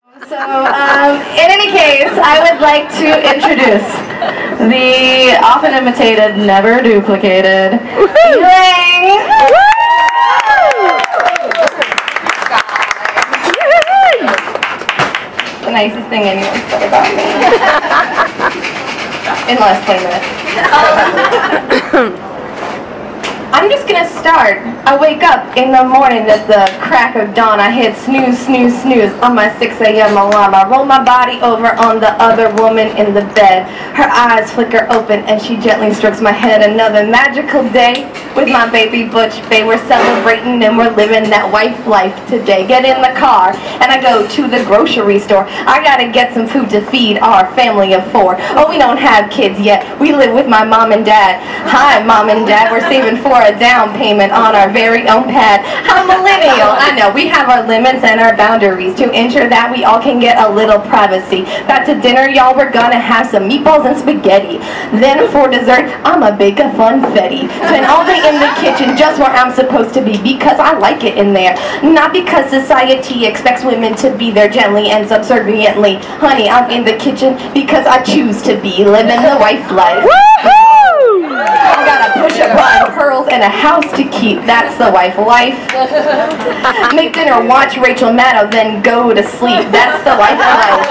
So, in any case, I would like to introduce the often imitated, never duplicated e.lang. The nicest thing anyone said about me. In the last 20 minutes. I'm just gonna start. I wake up in the morning at the crack of dawn. I hit snooze, snooze, snooze on my 6 a.m. alarm. I roll my body over on the other woman in the bed. Her eyes flicker open and she gently strokes my head. Another magical day with my baby Butch Bay. We're celebrating and we're living that wife life today. Get in the car and I go to the grocery store. I gotta get some food to feed our family of 4. Oh, we don't have kids yet. We live with my mom and dad. Hi, mom and dad. We're saving for a down payment on our very own pad. I'm millennial. I know we have our limits and our boundaries to ensure that we all can get a little privacy. Back to dinner, y'all. We're gonna have some meatballs and spaghetti. Then for dessert, I'ma bake a funfetti. Spend all day in the kitchen just where I'm supposed to be because I like it in there. Not because society expects women to be there gently and subserviently. Honey, I'm in the kitchen because I choose to be living the wife life. I gotta push a button, pearls, and a house to keep. That's the wife life. Make dinner, watch Rachel Maddow, then go to sleep. That's the wife life.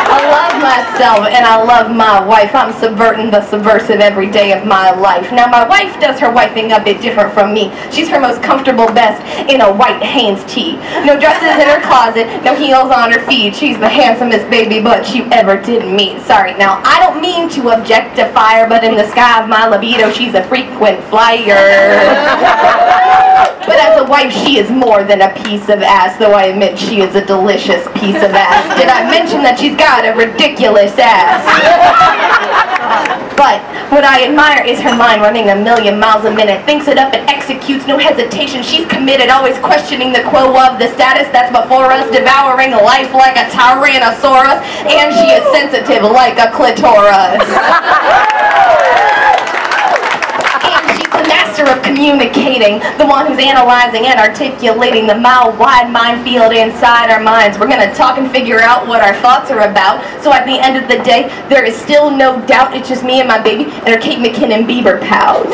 I love myself and I love my wife. I'm subverting the subversive every day of my life. Now my wife does her wifing a bit different from me. She's her most comfortable best in a white Hanes tee. No dresses in her closet, no heels on her feet. She's the handsomest baby Butch you ever did meet. Sorry, now I don't mean to objectify her, but in the sky of my libido, she's a frequent flyer. But as a wife, she is more than a piece of ass, though I admit she is a delicious piece of ass. Did I mention that she's got a ridiculous ass? But what I admire is her mind running 1,000,000 miles a minute. Thinks it up and executes, no hesitation. She's committed, always questioning the quo of the status that's before us, devouring life like a tyrannosaurus, and she is sensitive like a clitoris. Of communicating, the one who's analyzing and articulating the mile-wide minefield inside our minds. We're going to talk and figure out what our thoughts are about, so at the end of the day, there is still no doubt it's just me and my baby and her Kate McKinnon Bieber pals.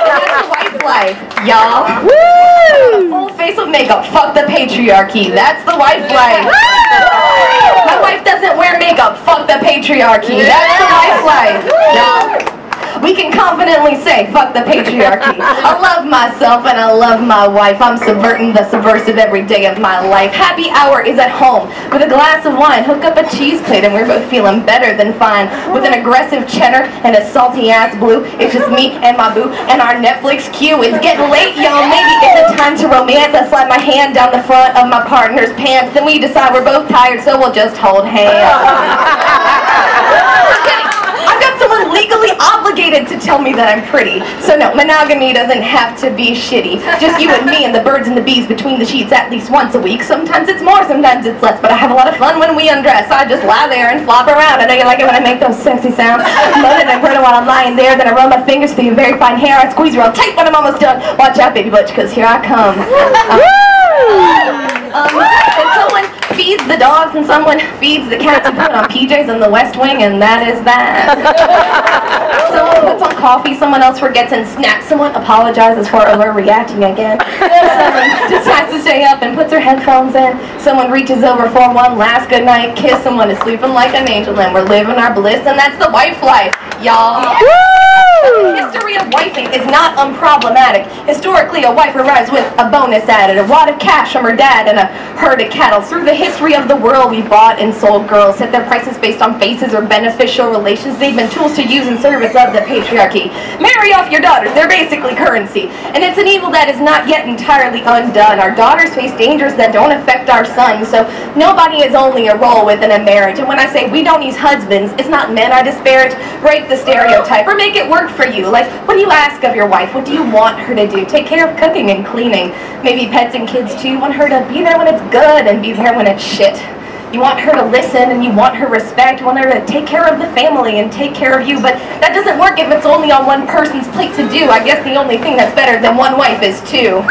That's the wife life, y'all. A full face of makeup, fuck the patriarchy. That's the wife life. My wife doesn't wear makeup, fuck the patriarchy. That's the wife life, y'all. We can confidently say, fuck the patriarchy. I love myself and I love my wife. I'm subverting the subversive every day of my life. Happy hour is at home with a glass of wine. Hook up a cheese plate and we're both feeling better than fine. With an aggressive cheddar and a salty ass blue. It's just me and my boo and our Netflix queue. It's getting late, y'all. Maybe it's a time to romance. I slide my hand down the front of my partner's pants. Then we decide we're both tired, so we'll just hold hands. I've got someone legally obligated to tell me that I'm pretty. So no, monogamy doesn't have to be shitty. Just you and me and the birds and the bees between the sheets at least once a week. Sometimes it's more, sometimes it's less, but I have a lot of fun when we undress. I just lie there and flop around. I know you like it when I make those sexy sounds. Love it and burn it while I'm lying there. Then I run my fingers through your very fine hair. I squeeze real tight when I'm almost done. Watch out, baby Butch, because here I come. And someone feeds the dogs and someone feeds the cats and put on PJs in the West Wing, and that is that. Someone puts on coffee, someone else forgets and snaps, someone apologizes for overreacting again. Someone just has to stay up and puts her headphones in. Someone reaches over for one last goodnight kiss. Someone is sleeping like an angel and we're living our bliss, and that's the wife life, y'all. The history of wifing is not unproblematic. Historically, a wife arrives with a bonus added, a wad of cash from her dad and a herd of cattle. Through the history of the world, we bought and sold girls, set their prices based on faces or beneficial relations. They've been tools to use in service of the patriarchy. Marry off your daughters, they're basically currency. And it's an evil that is not yet entirely undone. Our daughters face dangers that don't affect our sons, so nobody is only a role within a marriage. And when I say we don't use husbands, it's not men I disparage. Break the stereotype or make it work for you. Like, what do you ask of your wife? What do you want her to do? Take care of cooking and cleaning. Maybe pets and kids too. You want her to be there when it's good and be there when it's shit. You want her to listen and you want her respect. You want her to take care of the family and take care of you. But that doesn't work if it's only on one person's plate to do. I guess the only thing that's better than one wife is two.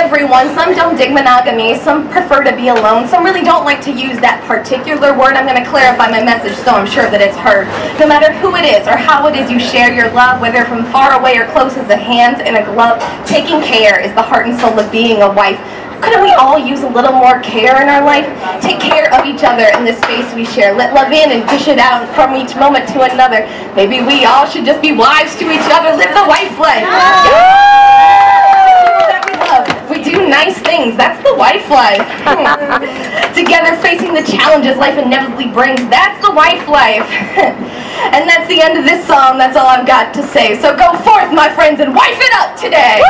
everyone. Some don't dig monogamy, some prefer to be alone, some really don't like to use that particular word. I'm going to clarify my message so I'm sure that it's heard. No matter who it is or how it is you share your love, whether from far away or close as a hand in a glove, taking care is the heart and soul of being a wife. Couldn't we all use a little more care in our life? Take care of each other in the space we share. Let love in and dish it out from each moment to another. Maybe we all should just be wives to each other. Live the wife life. People that we love. We do nice things. That's the wife life. Together facing the challenges life inevitably brings. That's the wife life. And that's the end of this song. That's all I've got to say. So go forth, my friends, and wife it up today.